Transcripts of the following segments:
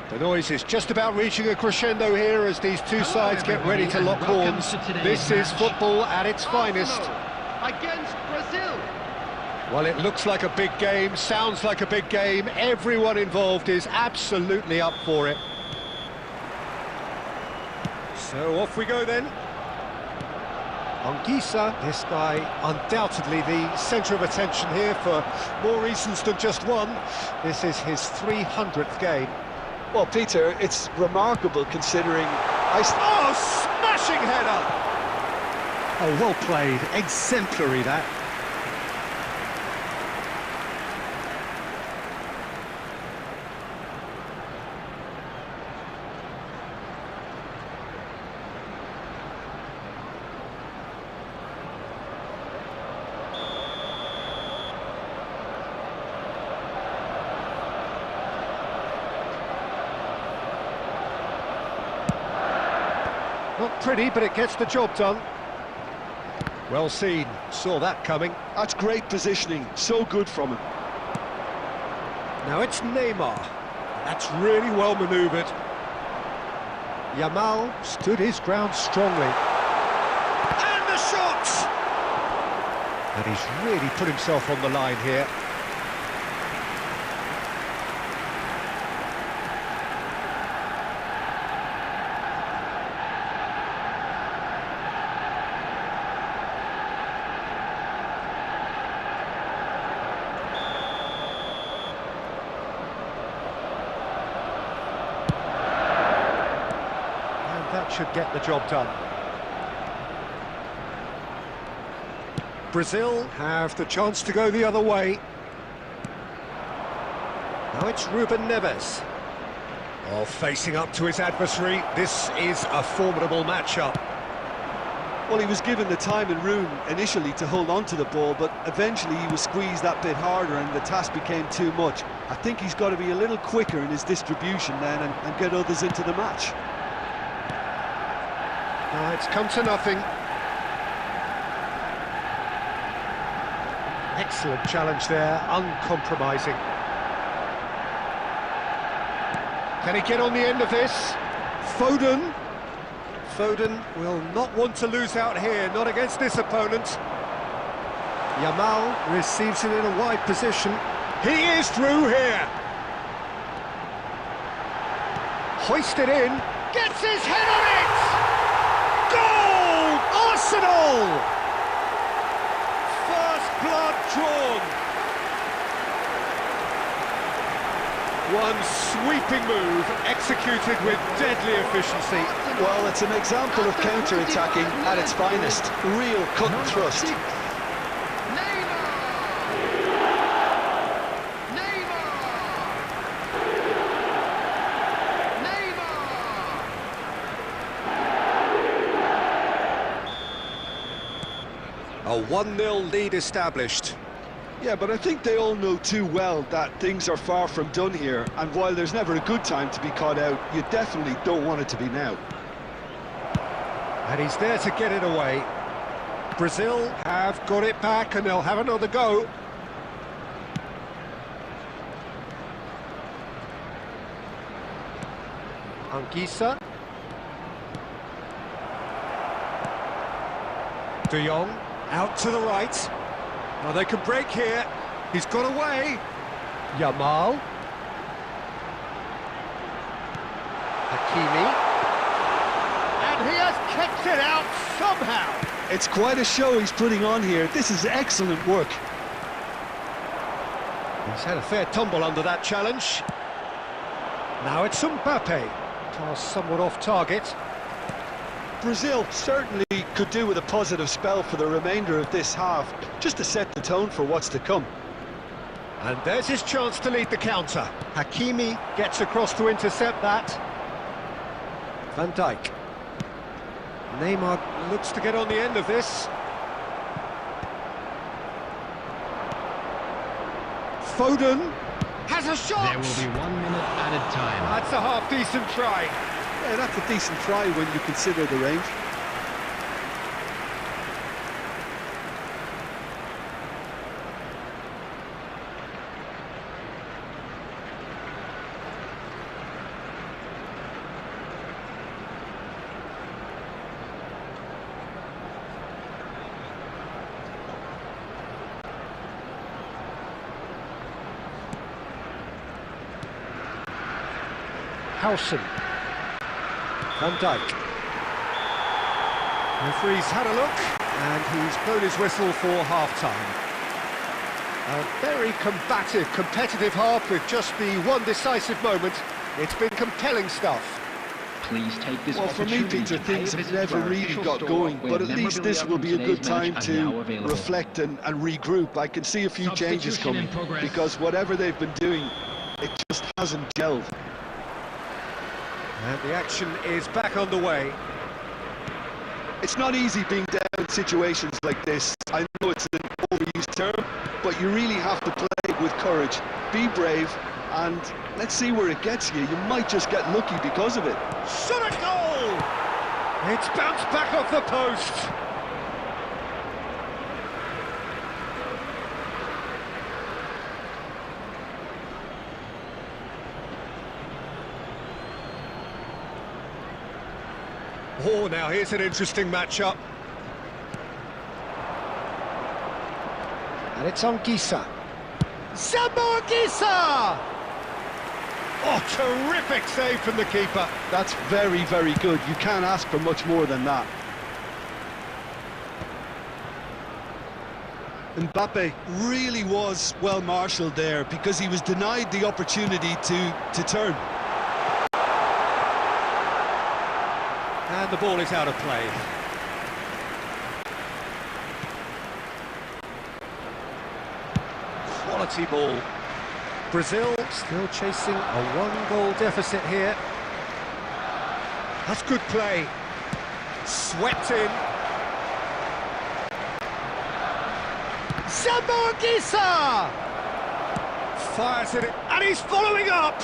The noise is just about reaching a crescendo here as these two sides get ready to lock horns. This is football at its finest. Against Brazil. Well, it looks like a big game, sounds like a big game. Everyone involved is absolutely up for it. So off we go then. Anguissa, this guy undoubtedly the centre of attention here for more reasons than just one. This is his 300th game. Well, Peter, it's remarkable considering... Oh, smashing header! Oh, well played. Exemplary, that. Not pretty, but it gets the job done. Well seen, saw that coming. That's great positioning, so good from him. Now it's Neymar. That's really well manoeuvred. Yamal stood his ground strongly. And the shot! And he's really put himself on the line here. That should get the job done. Brazil have the chance to go the other way. Now it's Ruben Neves. Oh, facing up to his adversary. This is a formidable matchup. Well, he was given the time and room initially to hold on to the ball, but eventually he was squeezed that bit harder and the task became too much. I think he's got to be a little quicker in his distribution then and get others into the match. It's come to nothing. Excellent challenge there, uncompromising. Can he get on the end of this? Foden. Foden will not want to lose out here, not against this opponent. Yamal receives it in a wide position. He is through here. Hoisted in, gets his head on it! Goal! Arsenal! First blood drawn. One sweeping move, executed with deadly efficiency. Well, it's an example of counter-attacking at its finest. Real cut and thrust. A 1-0 lead established. Yeah, but I think they all know too well that things are far from done here, and while there's never a good time to be caught out, you definitely don't want it to be now. And he's there to get it away. Brazil have got it back and they'll have another go. Anguissa. De Jong, out to the right. Now they can break here. He's got away. Yamal. Hakimi. And he has kept it out somehow. It's quite a show he's putting on here. This is excellent work. He's had a fair tumble under that challenge. Now it's Mbappe. Toss somewhat off target. Brazil certainly could do with a positive spell for the remainder of this half, just to set the tone for what's to come. And there's his chance to lead the counter. Hakimi gets across to intercept that. Van Dijk. Neymar looks to get on the end of this. Foden has a shot! There will be 1 minute added time. That's a half-decent try. Yeah, that's a decent try when you consider the range. Howson. Van Dijk. Referee's had a look, and he's blown his whistle for half-time. A very combative, competitive half with just the one decisive moment. It's been compelling stuff. Please take this Well, for me, Peter, things have never really got going, but at least this will be a good time to reflect and regroup. I can see a few changes coming, because whatever they've been doing, it just hasn't gelled. And the action is back on the way. It's not easy being down in situations like this. I know it's an overused term, but you really have to play with courage. Be brave, and let's see where it gets you. You might just get lucky because of it. Shot a goal! It's bounced back off the post. Oh, now here's an interesting matchup. And it's Anguissa. Anguissa! Oh, terrific save from the keeper. That's very, very good. You can't ask for much more than that. Mbappe really was well marshalled there because he was denied the opportunity to turn. And the ball is out of play. Quality ball. Brazil still chasing a one-goal deficit here. That's good play. Swept in. Anguissa! Fires it, and he's following up!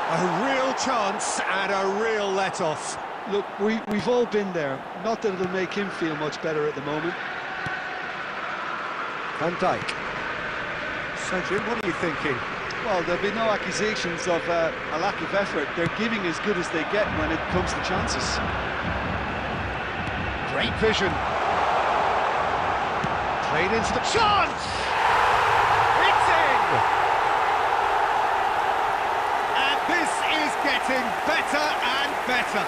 A real chance and a real let-off. Look, we've all been there. Not that it'll make him feel much better at the moment. Van Dijk. So, Jim, what are you thinking? Well, there'll be no accusations of a lack of effort. They're giving as good as they get when it comes to chances. Great vision. Played into the chance! It's in! And this is getting better and better.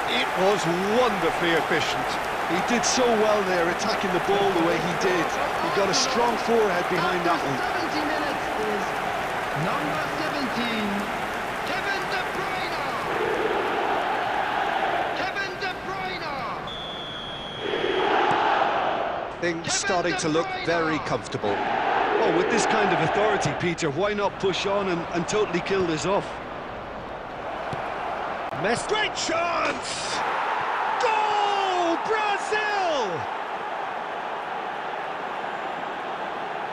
It was wonderfully efficient. He did so well there, attacking the ball the way he did. He got a strong forehead behind that one. 70 minutes is number 17, Kevin De Bruyne. Kevin De Bruyne. Things starting to look very comfortable. Oh, with this kind of authority, Peter, why not push on and totally kill this off? Messi. Great chance! Goal! Brazil!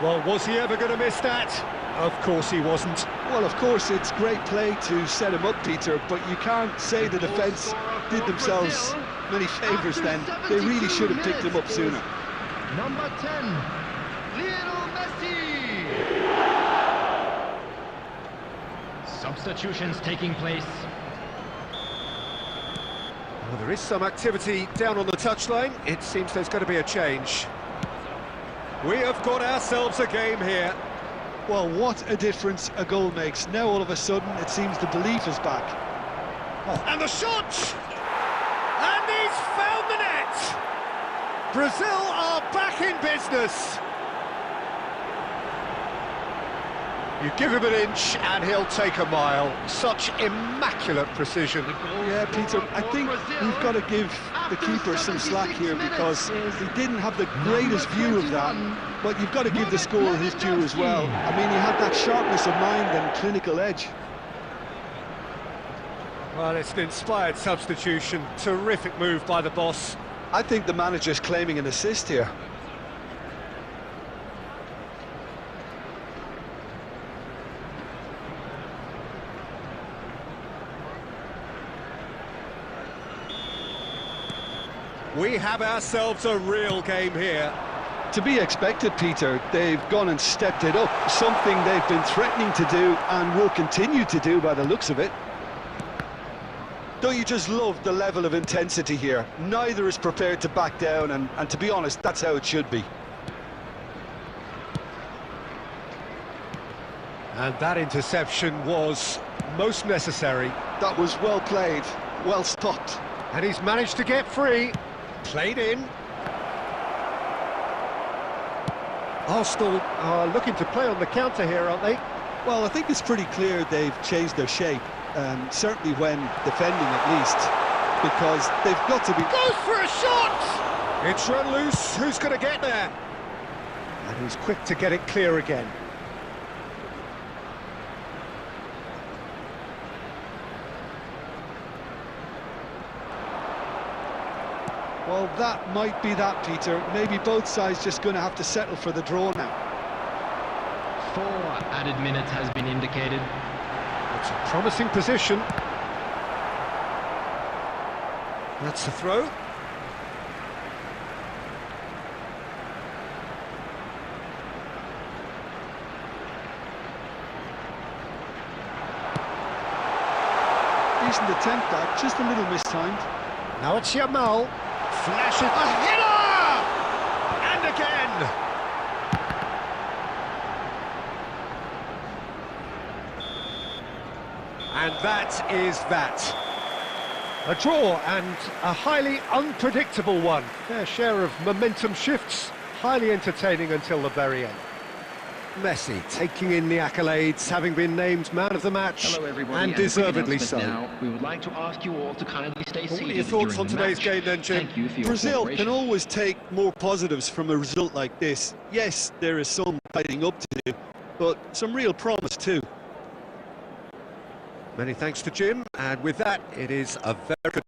Well, was he ever going to miss that? Of course he wasn't. Well, of course, it's great play to set him up, Peter, but you can't say the defence did themselves many favours then. They really should have picked him up sooner. Number 10, Lionel Messi. Substitutions taking place. Well, there is some activity down on the touchline. It seems there's going to be a change. We have got ourselves a game here. Well, what a difference a goal makes. Now all of a sudden it seems the belief is back. Oh. And the shot! And he's found the net! Brazil are back in business. You give him an inch and he'll take a mile. Such immaculate precision. Yeah, Peter, I think we've got to give the keeper some slack here because he didn't have the greatest view of that, but you've got to give the score his due as well. I mean, he had that sharpness of mind and clinical edge. Well, it's an inspired substitution. Terrific move by the boss. I think the manager's claiming an assist here. We have ourselves a real game here. To be expected, Peter. They've gone and stepped it up, something they've been threatening to do and will continue to do by the looks of it. Don't you just love the level of intensity here? Neither is prepared to back down, and to be honest, that's how it should be. And that interception was most necessary. That was well played, well stopped. And he's managed to get free. Played in. Arsenal are looking to play on the counter here, aren't they? Well, I think it's pretty clear they've changed their shape, certainly when defending at least, because they've got to be... Goes for a shot! It's run loose, who's going to get there? And he's quick to get it clear again. Well, that might be that, Peter. Maybe both sides just going to have to settle for the draw now. 4 added minutes has been indicated. It's a promising position. That's the throw. Decent attempt that, just a little mistimed. Now it's Yamal. Flashes a header! And again! And that is that. A draw and a highly unpredictable one. Fair share of momentum shifts, highly entertaining until the very end. Messi taking in the accolades, having been named man of the match, Hello everybody, and deservedly so. Now, we would like to ask you all to kindly stay seated. What are your thoughts on today's game then, Jim? Thank you for your Brazil can always take more positives from a result like this. Yes, there is some fighting up to do, but some real promise too. Many thanks to Jim, and with that, it is a very good